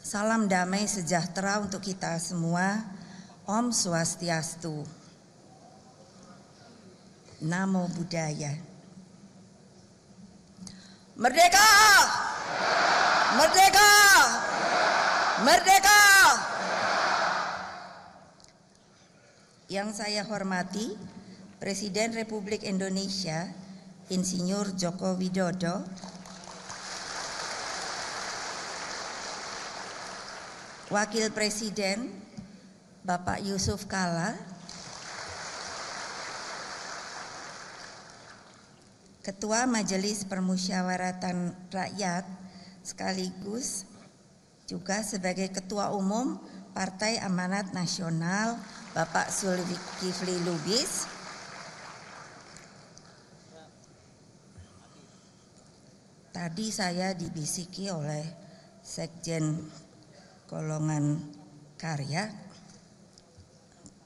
Salam damai sejahtera untuk kita semua. Om Swastiastu. Namo Buddhaya. Merdeka! Merdeka! Merdeka! Yang saya hormati Presiden Republik Indonesia Insinyur Joko Widodo, Wakil Presiden Bapak Yusuf Kala, Ketua Majelis Permusyawaratan Rakyat sekaligus juga sebagai Ketua Umum Partai Amanat Nasional Bapak Zulkifli Lubis, tadi saya dibisiki oleh Sekjen Golongan Karya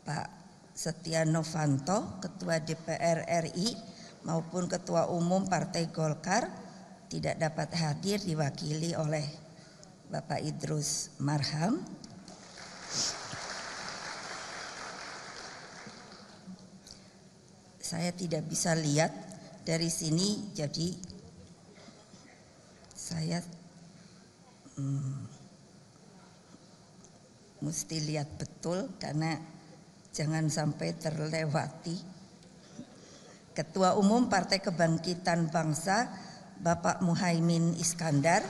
Pak Setia Novanto, Ketua DPR RI maupun Ketua Umum Partai Golkar tidak dapat hadir, diwakili oleh Bapak Idrus Marham. Saya tidak bisa lihat dari sini, jadi saya mesti lihat betul karena jangan sampai terlewati. Ketua Umum Partai Kebangkitan Bangsa Bapak Muhaimin Iskandar,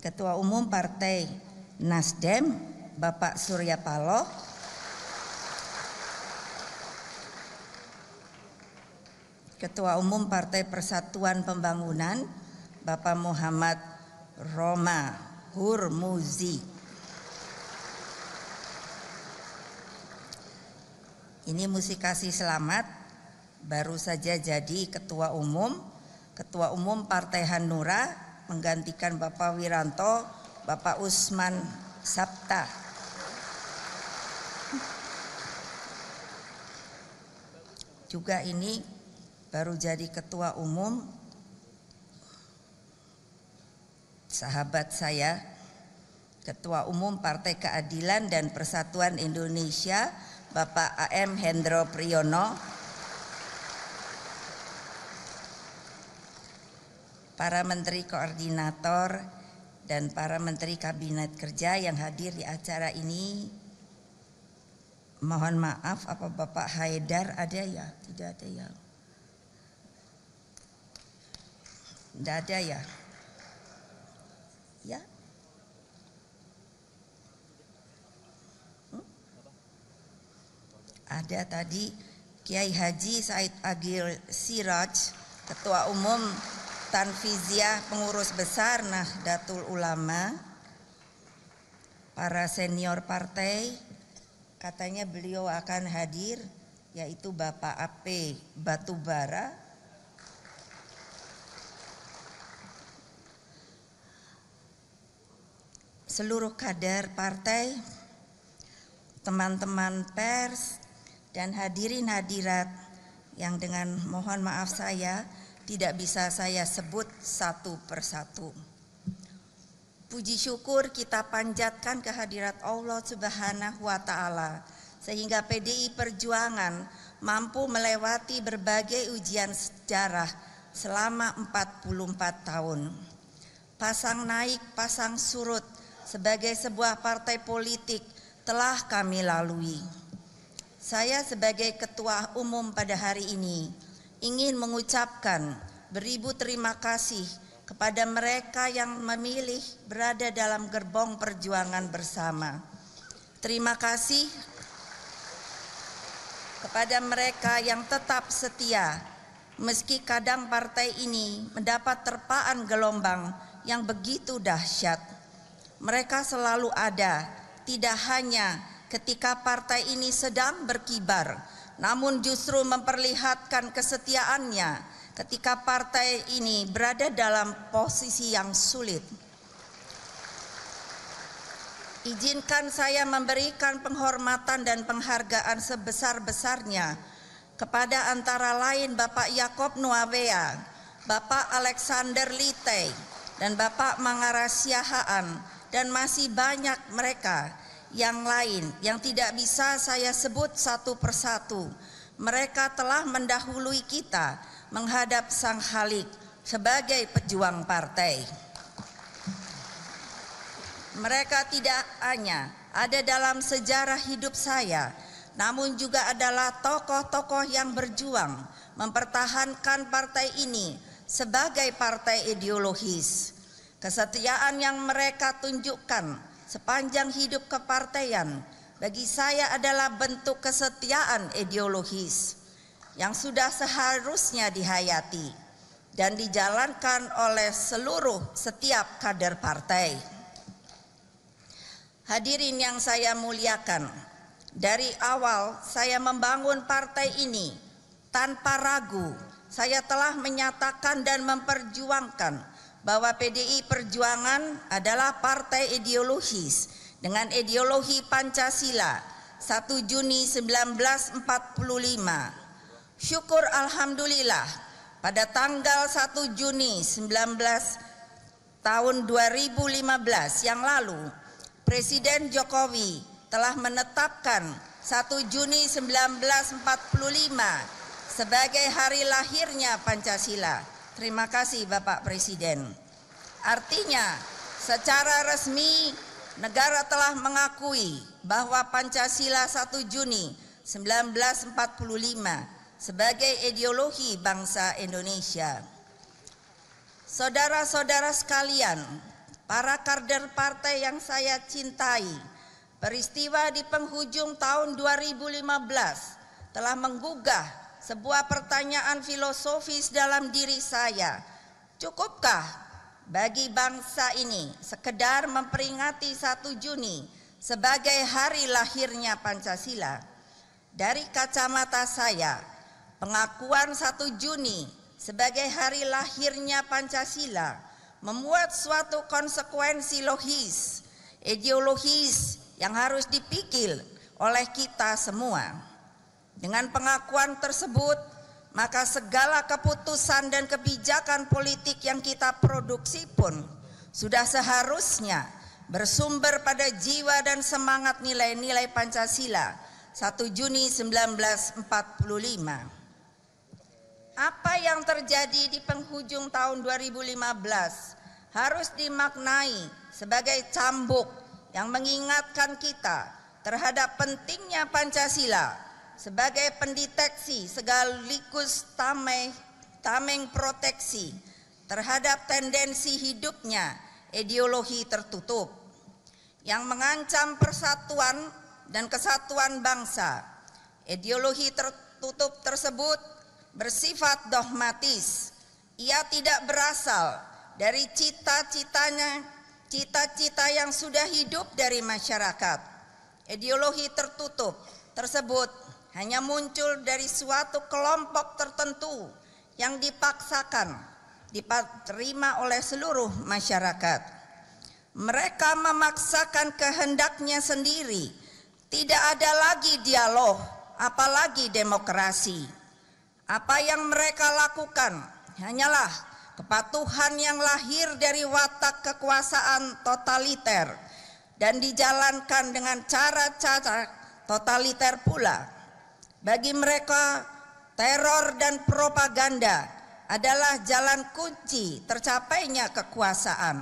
Ketua Umum Partai Nasdem Bapak Surya Paloh, Ketua Umum Partai Persatuan Pembangunan Bapak Muhammad Roma Hurmuzi. Ini mesti kasih selamat, baru saja jadi Ketua Umum Partai Hanura menggantikan Bapak Wiranto, Bapak Usman Sabta. Juga ini baru jadi Ketua Umum sahabat saya, Ketua Umum Partai Keadilan dan Persatuan Indonesia Bapak AM Hendro Priyono, para Menteri Koordinator dan para Menteri Kabinet Kerja yang hadir di acara ini. Mohon maaf, apa Bapak Haidar ada ya? Tidak ada ya? Tidak ada ya? Ya? Ada tadi Kiai Haji Said Agil Siraj, Ketua Umum Tanfiziah Pengurus Besar Nahdlatul Ulama, para senior partai, katanya beliau akan hadir, yaitu Bapak AP Batubara, seluruh kader partai, teman-teman pers, dan hadirin hadirat yang dengan mohon maaf saya tidak bisa saya sebut satu persatu. Puji syukur kita panjatkan kehadirat Allah Subhanahu wa Ta'ala sehingga PDI Perjuangan mampu melewati berbagai ujian sejarah selama 44 tahun. Pasang naik, pasang surut sebagai sebuah partai politik telah kami lalui. Saya sebagai Ketua Umum pada hari ini ingin mengucapkan beribu terima kasih kepada mereka yang memilih berada dalam gerbong perjuangan bersama. Terima kasih kepada mereka yang tetap setia meski kadang partai ini mendapat terpaan gelombang yang begitu dahsyat. Mereka selalu ada, tidak hanya ketika partai ini sedang berkibar, namun justru memperlihatkan kesetiaannya ketika partai ini berada dalam posisi yang sulit. Izinkan saya memberikan penghormatan dan penghargaan sebesar-besarnya kepada antara lain Bapak Yakob Nuawea, Bapak Alexander Litai, dan Bapak Mangara Siahaan, dan masih banyak mereka yang lain yang tidak bisa saya sebut satu persatu. Mereka telah mendahului kita menghadap Sang Khalik sebagai pejuang partai. Mereka tidak hanya ada dalam sejarah hidup saya, namun juga adalah tokoh-tokoh yang berjuang mempertahankan partai ini sebagai partai ideologis. Kesetiaan yang mereka tunjukkan sepanjang hidup kepartaian bagi saya adalah bentuk kesetiaan ideologis yang sudah seharusnya dihayati dan dijalankan oleh setiap kader partai. Hadirin yang saya muliakan, dari awal saya membangun partai ini tanpa ragu. Saya telah menyatakan dan memperjuangkan bahwa PDI Perjuangan adalah partai ideologis dengan ideologi Pancasila 1 Juni 1945. Syukur alhamdulillah pada tanggal 1 Juni tahun 2015 yang lalu, Presiden Jokowi telah menetapkan 1 Juni 1945 sebagai hari lahirnya Pancasila. Terima kasih Bapak Presiden. Artinya, secara resmi negara telah mengakui bahwa Pancasila 1 Juni 1945 sebagai ideologi bangsa Indonesia. Saudara-saudara sekalian, para kader partai yang saya cintai, peristiwa di penghujung tahun 2015 telah menggugah sebuah pertanyaan filosofis dalam diri saya. Cukupkah bagi bangsa ini sekedar memperingati 1 Juni sebagai hari lahirnya Pancasila? Dari kacamata saya, pengakuan 1 Juni sebagai hari lahirnya Pancasila membuat suatu konsekuensi logis, ideologis yang harus dipikir oleh kita semua. Dengan pengakuan tersebut, maka segala keputusan dan kebijakan politik yang kita produksi pun sudah seharusnya bersumber pada jiwa dan semangat nilai-nilai Pancasila 1 Juni 1945. Apa yang terjadi di penghujung tahun 2015 harus dimaknai sebagai cambuk yang mengingatkan kita terhadap pentingnya Pancasila sebagai pendeteksi sekaligus tameng proteksi terhadap tendensi hidupnya ideologi tertutup yang mengancam persatuan dan kesatuan bangsa. Ideologi tertutup tersebut bersifat dogmatis. Ia tidak berasal dari cita-cita yang sudah hidup dari masyarakat. Ideologi tertutup tersebut hanya muncul dari suatu kelompok tertentu yang dipaksakan diterima oleh seluruh masyarakat. Mereka memaksakan kehendaknya sendiri. Tidak ada lagi dialog, apalagi demokrasi. Apa yang mereka lakukan hanyalah kepatuhan yang lahir dari watak kekuasaan totaliter dan dijalankan dengan cara-cara totaliter pula. Bagi mereka, teror dan propaganda adalah jalan kunci tercapainya kekuasaan.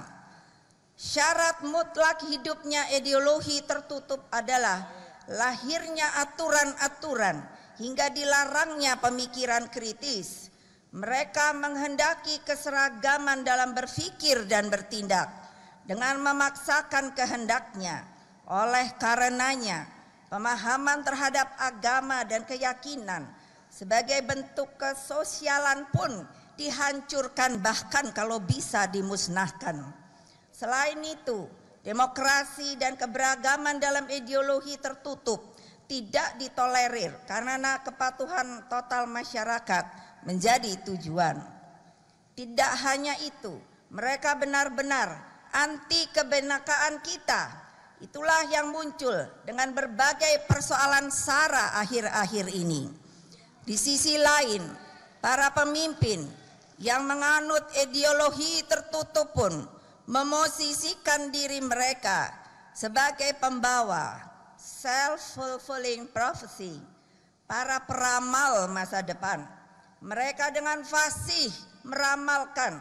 Syarat mutlak hidupnya ideologi tertutup adalah lahirnya aturan-aturan hingga dilarangnya pemikiran kritis. Mereka menghendaki keseragaman dalam berpikir dan bertindak dengan memaksakan kehendaknya. Oleh karenanya, pemahaman terhadap agama dan keyakinan sebagai bentuk kesosialan pun dihancurkan, bahkan kalau bisa dimusnahkan. Selain itu, demokrasi dan keberagaman dalam ideologi tertutup tidak ditolerir karena kepatuhan total masyarakat menjadi tujuan. Tidak hanya itu, mereka benar-benar anti kebenekaan kita. Itulah yang muncul dengan berbagai persoalan SARA akhir-akhir ini. Di sisi lain, para pemimpin yang menganut ideologi tertutup pun memosisikan diri mereka sebagai pembawa self-fulfilling prophecy, para peramal masa depan. Mereka dengan fasih meramalkan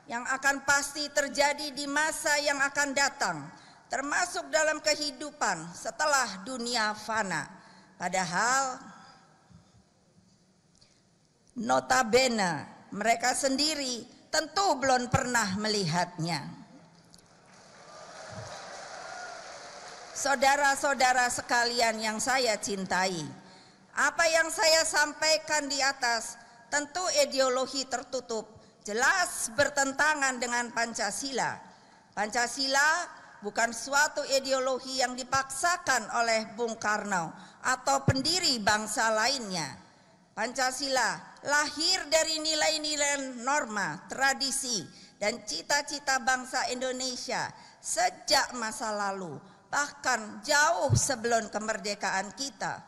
yang akan pasti terjadi di masa yang akan datang, termasuk dalam kehidupan setelah dunia fana. Padahal notabene mereka sendiri tentu belum pernah melihatnya. Saudara-saudara sekalian yang saya cintai, apa yang saya sampaikan di atas tentu ideologi tertutup, jelas bertentangan dengan Pancasila. Pancasila bukan suatu ideologi yang dipaksakan oleh Bung Karno atau pendiri bangsa lainnya. Pancasila lahir dari nilai-nilai norma, tradisi, dan cita-cita bangsa Indonesia sejak masa lalu, bahkan jauh sebelum kemerdekaan kita.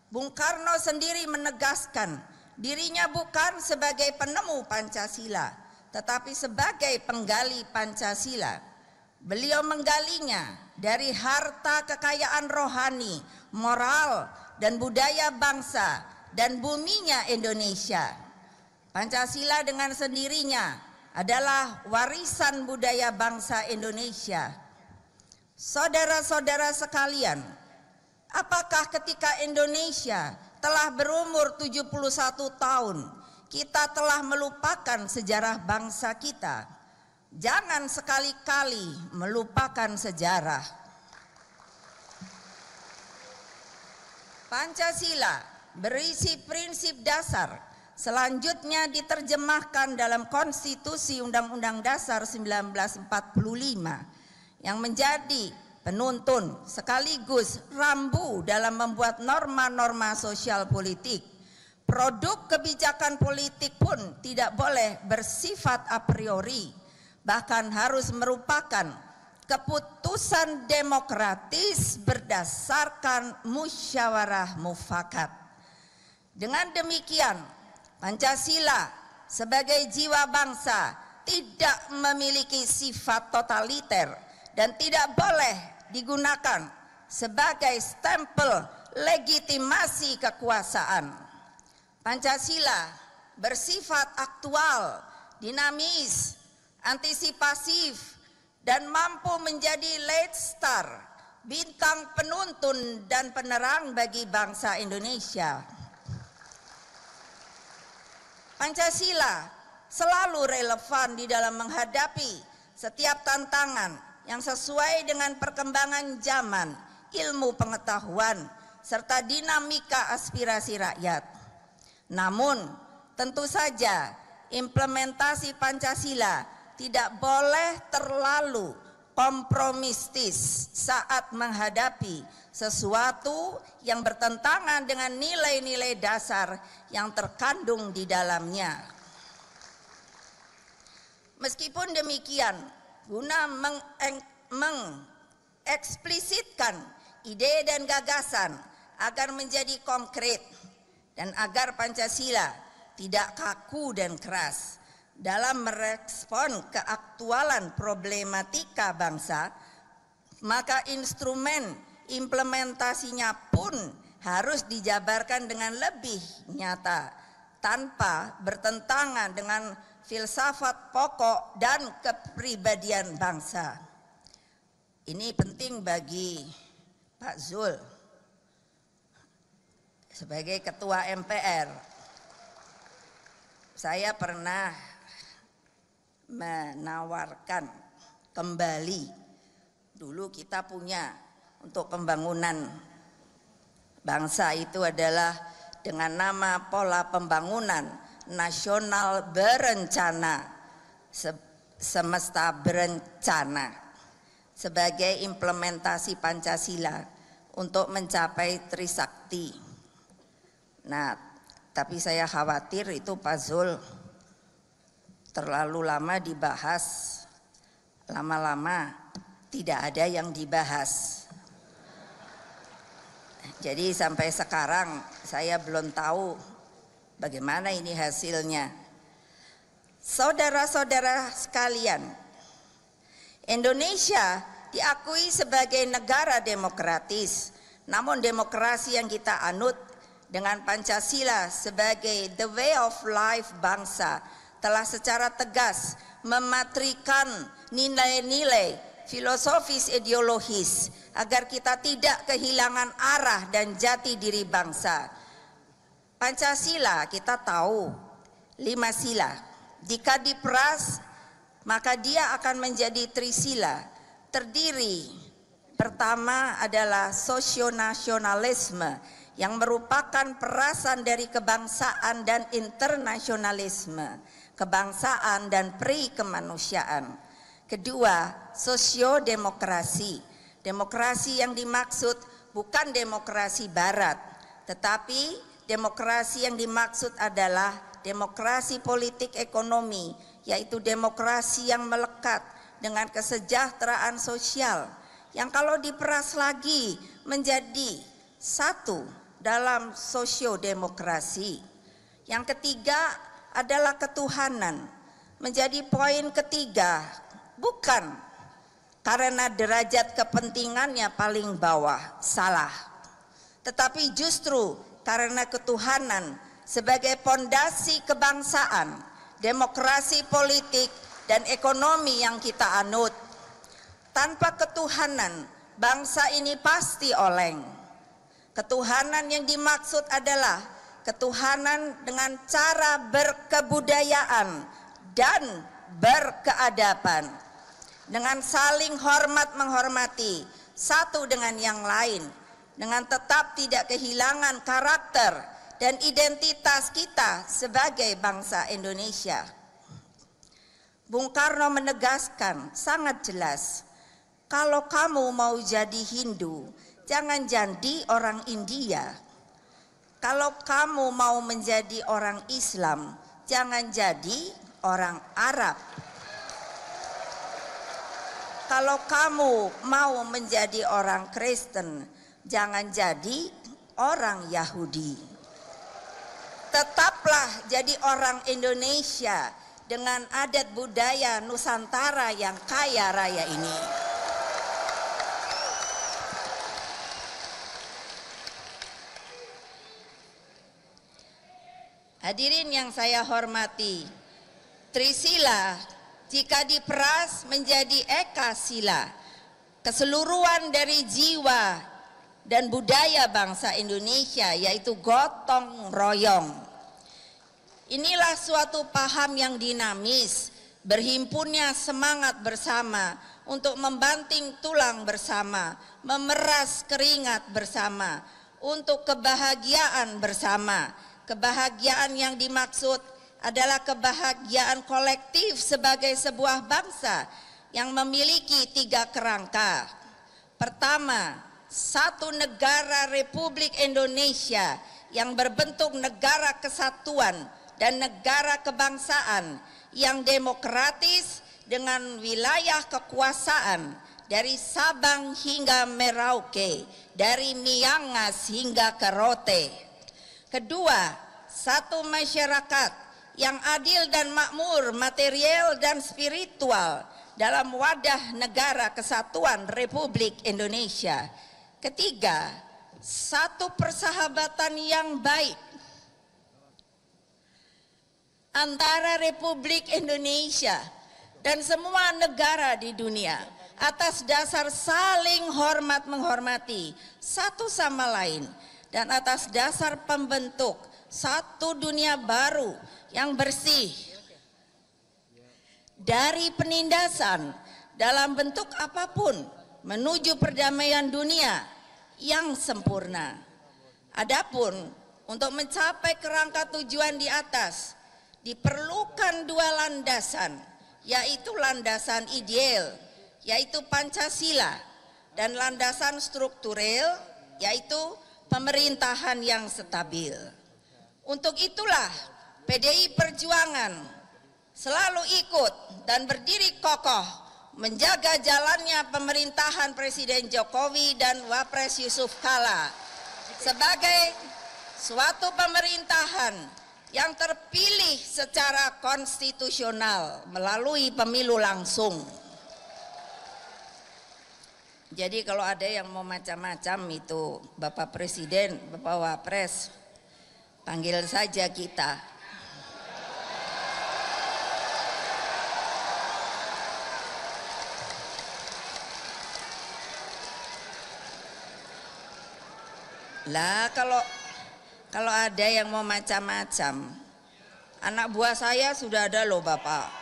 Bung Karno sendiri menegaskan dirinya bukan sebagai penemu Pancasila, tetapi sebagai penggali Pancasila. Beliau menggalinya dari harta kekayaan rohani, moral, dan budaya bangsa dan buminya Indonesia. Pancasila dengan sendirinya adalah warisan budaya bangsa Indonesia. Saudara-saudara sekalian, apakah ketika Indonesia telah berumur 71 tahun, kita telah melupakan sejarah bangsa kita? Jangan sekali-kali melupakan sejarah. Pancasila berisi prinsip dasar, selanjutnya diterjemahkan dalam Konstitusi Undang-Undang Dasar 1945 yang menjadi penuntun sekaligus rambu dalam membuat norma-norma sosial politik. Produk kebijakan politik pun tidak boleh bersifat a priori, bahkan harus merupakan keputusan demokratis berdasarkan musyawarah mufakat. Dengan demikian, Pancasila sebagai jiwa bangsa tidak memiliki sifat totaliter dan tidak boleh digunakan sebagai stempel legitimasi kekuasaan. Pancasila bersifat aktual, dinamis, antisipasif, dan mampu menjadi light star, bintang penuntun dan penerang bagi bangsa Indonesia. Pancasila selalu relevan di dalam menghadapi setiap tantangan yang sesuai dengan perkembangan zaman, ilmu pengetahuan, serta dinamika aspirasi rakyat. Namun, tentu saja implementasi Pancasila tidak boleh terlalu kompromistis saat menghadapi sesuatu yang bertentangan dengan nilai-nilai dasar yang terkandung di dalamnya. Meskipun demikian, guna mengeksplisitkan ide dan gagasan agar menjadi konkret dan agar Pancasila tidak kaku dan keras dalam merespon keaktualan problematika bangsa, maka instrumen implementasinya pun harus dijabarkan dengan lebih nyata tanpa bertentangan dengan filsafat pokok dan kepribadian bangsa. Ini penting bagi Pak Zul sebagai Ketua MPR. Saya pernah menawarkan kembali, dulu kita punya untuk pembangunan bangsa itu adalah dengan nama pola pembangunan nasional berencana, semesta berencana, sebagai implementasi Pancasila untuk mencapai Trisakti. Nah, tapi saya khawatir itu Pak Zul terlalu lama dibahas, lama-lama tidak ada yang dibahas. Jadi sampai sekarang saya belum tahu bagaimana ini hasilnya. Saudara-saudara sekalian, Indonesia diakui sebagai negara demokratis, namun demokrasi yang kita anut dengan Pancasila sebagai the way of life bangsa telah secara tegas mematrikan nilai-nilai filosofis ideologis agar kita tidak kehilangan arah dan jati diri bangsa. Pancasila kita tahu 5 sila. Jika diperas maka dia akan menjadi trisila. Terdiri pertama adalah sosionasionalisme yang merupakan perasan dari kebangsaan dan internasionalisme, kebangsaan dan pri-kemanusiaan. Kedua, sosiodemokrasi. Demokrasi yang dimaksud bukan demokrasi barat, tetapi demokrasi yang dimaksud adalah demokrasi politik ekonomi, yaitu demokrasi yang melekat dengan kesejahteraan sosial, yang kalau diperas lagi menjadi satu dalam sosiodemokrasi. Yang ketiga adalah ketuhanan, menjadi poin ketiga, bukan karena derajat kepentingannya paling bawah, salah, tetapi justru karena ketuhanan sebagai pondasi kebangsaan, demokrasi politik dan ekonomi yang kita anut. Tanpa ketuhanan, bangsa ini pasti oleng. Ketuhanan yang dimaksud adalah ketuhanan dengan cara berkebudayaan dan berkeadaban, dengan saling hormat menghormati satu dengan yang lain, dengan tetap tidak kehilangan karakter dan identitas kita sebagai bangsa Indonesia. Bung Karno menegaskan sangat jelas, kalau kamu mau jadi Hindu, jangan jadi orang India. Kalau kamu mau menjadi orang Islam, jangan jadi orang Arab. Kalau kamu mau menjadi orang Kristen, jangan jadi orang Yahudi. Tetaplah jadi orang Indonesia dengan adat budaya Nusantara yang kaya raya ini. Hadirin yang saya hormati, Trisila jika diperas menjadi Eka Sila, keseluruhan dari jiwa dan budaya bangsa Indonesia, yaitu gotong royong. Inilah suatu paham yang dinamis, berhimpunnya semangat bersama untuk membanting tulang bersama, memeras keringat bersama, untuk kebahagiaan bersama. Kebahagiaan yang dimaksud adalah kebahagiaan kolektif sebagai sebuah bangsa yang memiliki 3 kerangka. Pertama, satu negara Republik Indonesia yang berbentuk negara kesatuan dan negara kebangsaan yang demokratis dengan wilayah kekuasaan dari Sabang hingga Merauke, dari Miangas hingga ke Rote. Kedua, satu masyarakat yang adil dan makmur material dan spiritual dalam wadah negara kesatuan Republik Indonesia. Ketiga, satu persahabatan yang baik antara Republik Indonesia dan semua negara di dunia atas dasar saling hormat menghormati satu sama lain, dan atas dasar pembentuk satu dunia baru yang bersih dari penindasan dalam bentuk apapun menuju perdamaian dunia yang sempurna. Adapun untuk mencapai kerangka tujuan di atas diperlukan 2 landasan, yaitu landasan ideal, yaitu Pancasila, dan landasan struktural, yaitu pemerintahan yang stabil. Untuk itulah PDI Perjuangan selalu ikut dan berdiri kokoh menjaga jalannya pemerintahan Presiden Jokowi dan Wapres Yusuf Kala sebagai suatu pemerintahan yang terpilih secara konstitusional melalui pemilu langsung. Jadi kalau ada yang mau macam-macam itu Bapak Presiden, Bapak Wapres, panggil saja kita. Lah kalau ada yang mau macam-macam, anak buah saya sudah ada loh Bapak.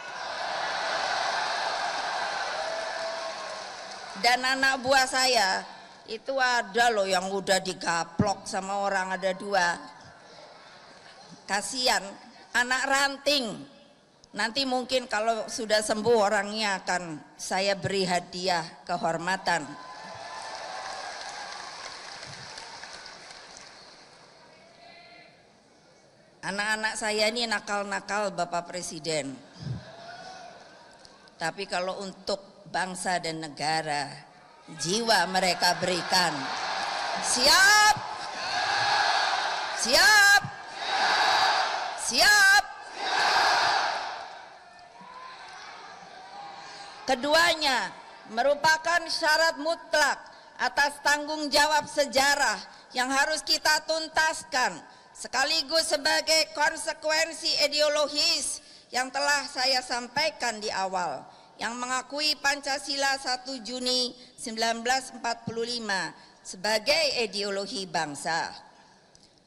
Dan anak buah saya itu ada loh yang udah digaplok sama orang, ada 2. Kasihan, anak ranting. Nanti mungkin kalau sudah sembuh orangnya akan saya beri hadiah kehormatan. Anak-anak saya ini nakal-nakal Bapak Presiden. Tapi kalau untuk bangsa dan negara, jiwa mereka berikan. Siap? Siap? Siap? Keduanya merupakan syarat mutlak atas tanggung jawab sejarah yang harus kita tuntaskan, sekaligus sebagai konsekuensi ideologis yang telah saya sampaikan di awal, yang mengakui Pancasila 1 Juni 1945 sebagai ideologi bangsa.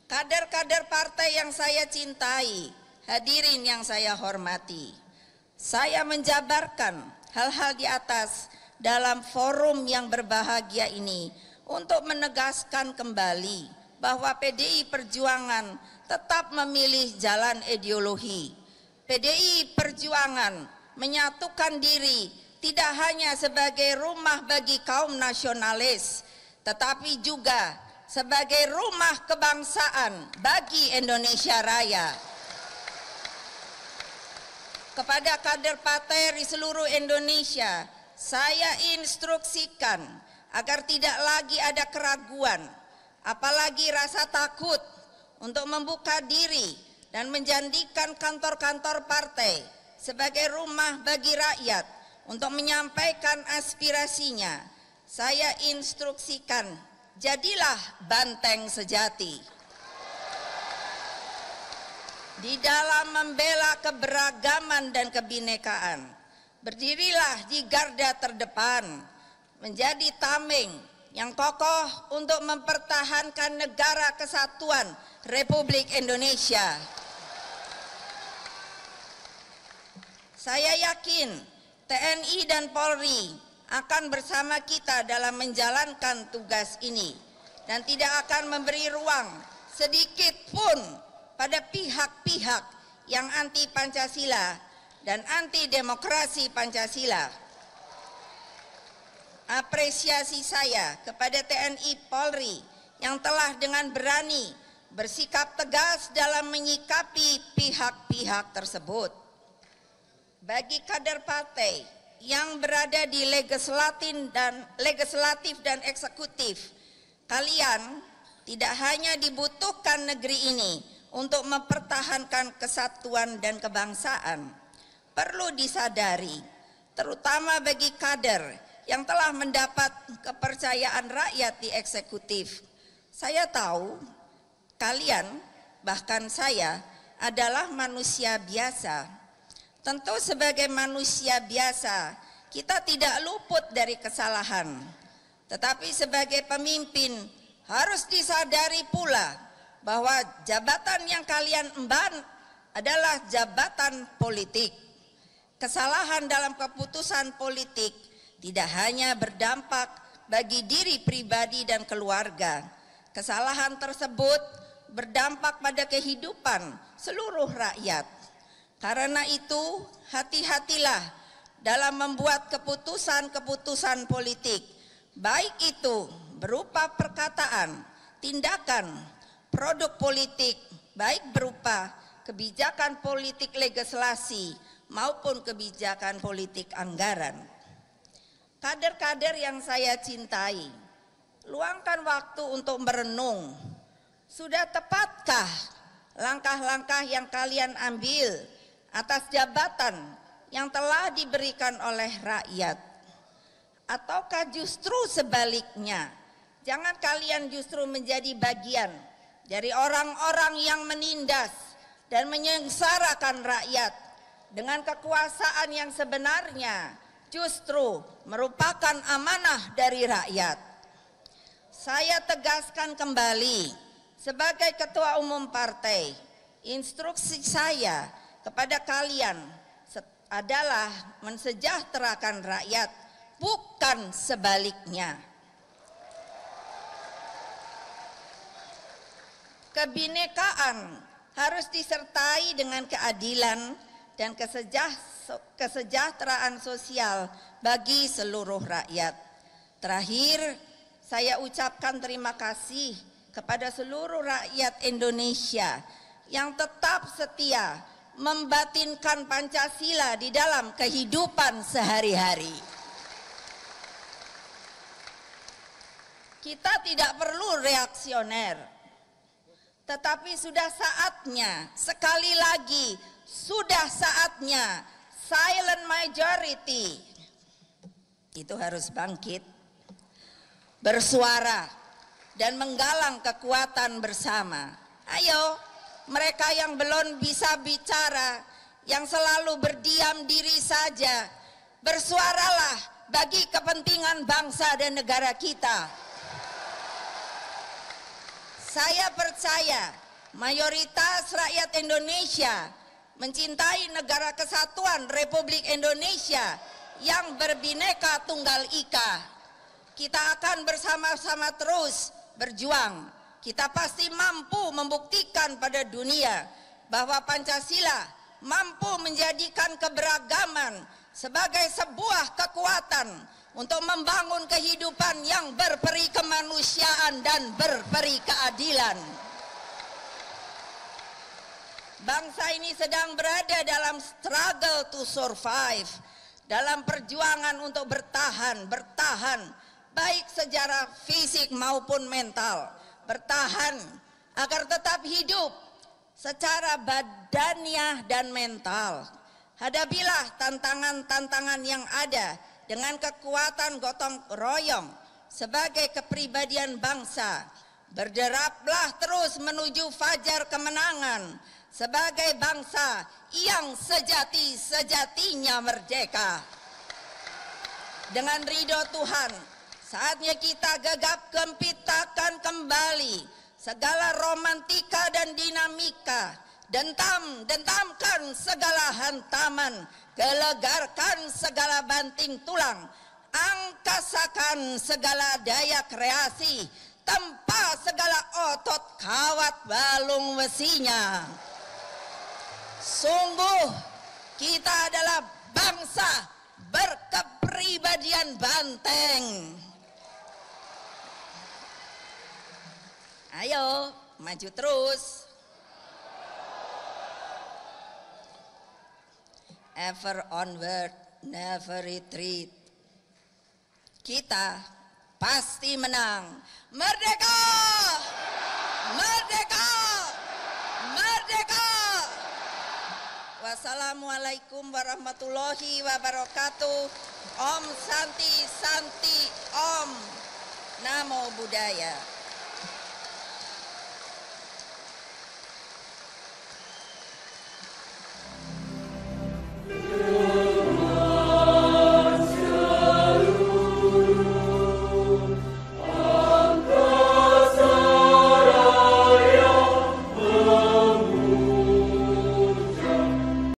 Kader-kader partai yang saya cintai, hadirin yang saya hormati, saya menjabarkan hal-hal di atas dalam forum yang berbahagia ini untuk menegaskan kembali bahwa PDI Perjuangan tetap memilih jalan ideologi. PDI Perjuangan menyatukan diri tidak hanya sebagai rumah bagi kaum nasionalis, tetapi juga sebagai rumah kebangsaan bagi Indonesia Raya. Kepada kader partai di seluruh Indonesia, saya instruksikan agar tidak lagi ada keraguan, apalagi rasa takut untuk membuka diri dan menjadikan kantor-kantor partai sebagai rumah bagi rakyat untuk menyampaikan aspirasinya. Saya instruksikan, jadilah banteng sejati di dalam membela keberagaman dan kebinekaan. Berdirilah di garda terdepan, menjadi tameng yang kokoh untuk mempertahankan negara kesatuan Republik Indonesia. Saya yakin TNI dan Polri akan bersama kita dalam menjalankan tugas ini dan tidak akan memberi ruang sedikit pun pada pihak-pihak yang anti Pancasila dan anti demokrasi Pancasila. Apresiasi saya kepada TNI Polri yang telah dengan berani bersikap tegas dalam menyikapi pihak-pihak tersebut. Bagi kader partai yang berada di legislatif dan eksekutif, kalian tidak hanya dibutuhkan negeri ini untuk mempertahankan kesatuan dan kebangsaan. Perlu disadari, terutama bagi kader yang telah mendapat kepercayaan rakyat di eksekutif. Saya tahu kalian, bahkan saya, adalah manusia biasa. Tentu sebagai manusia biasa, kita tidak luput dari kesalahan. Tetapi sebagai pemimpin harus disadari pula bahwa jabatan yang kalian emban adalah jabatan politik. Kesalahan dalam keputusan politik tidak hanya berdampak bagi diri pribadi dan keluarga. Kesalahan tersebut berdampak pada kehidupan seluruh rakyat. Karena itu, hati-hatilah dalam membuat keputusan-keputusan politik, baik itu berupa perkataan, tindakan, produk politik, baik berupa kebijakan politik legislasi maupun kebijakan politik anggaran. Kader-kader yang saya cintai, luangkan waktu untuk merenung. Sudah tepatkah langkah-langkah yang kalian ambil atas jabatan yang telah diberikan oleh rakyat? Ataukah justru sebaliknya, jangan kalian justru menjadi bagian dari orang-orang yang menindas dan menyengsarakan rakyat dengan kekuasaan yang sebenarnya justru merupakan amanah dari rakyat? Saya tegaskan kembali sebagai Ketua Umum Partai, instruksi saya kepada kalian adalah mensejahterakan rakyat, bukan sebaliknya. Kebinekaan harus disertai dengan keadilan dan kesejahteraan sosial bagi seluruh rakyat. Terakhir, saya ucapkan terima kasih kepada seluruh rakyat Indonesia yang tetap setia membatinkan Pancasila di dalam kehidupan sehari-hari. Kita tidak perlu reaksioner, tetapi sudah saatnya, sekali lagi, sudah saatnya silent majority itu harus bangkit, bersuara, dan menggalang kekuatan bersama. Ayo, mereka yang belum bisa bicara, yang selalu berdiam diri saja, bersuaralah bagi kepentingan bangsa dan negara kita. Saya percaya mayoritas rakyat Indonesia mencintai negara kesatuan Republik Indonesia yang berbineka tunggal ika. Kita akan bersama-sama terus berjuang. Kita pasti mampu membuktikan pada dunia bahwa Pancasila mampu menjadikan keberagaman sebagai sebuah kekuatan untuk membangun kehidupan yang berperi kemanusiaan dan berperi keadilan. Bangsa ini sedang berada dalam struggle to survive, dalam perjuangan untuk bertahan, baik secara fisik maupun mental, bertahan agar tetap hidup secara badaniah dan mental. Hadapilah tantangan-tantangan yang ada dengan kekuatan gotong royong sebagai kepribadian bangsa. Berderaplah terus menuju fajar kemenangan sebagai bangsa yang sejati-sejatinya merdeka. Dengan ridho Tuhan, saatnya kita gegap gempitakan kembali segala romantika dan dinamika, dentamkan segala hantaman, gelegarkan segala banting tulang, angkasakan segala daya kreasi, tempa segala otot kawat balung besinya. Sungguh kita adalah bangsa berkepribadian banteng. Ayo maju terus. Ever onward, never retreat. Kita pasti menang. Merdeka! Merdeka! Merdeka! Wassalamualaikum warahmatullahi wabarakatuh. Om Santi Santi Om. Namo Buddhaya.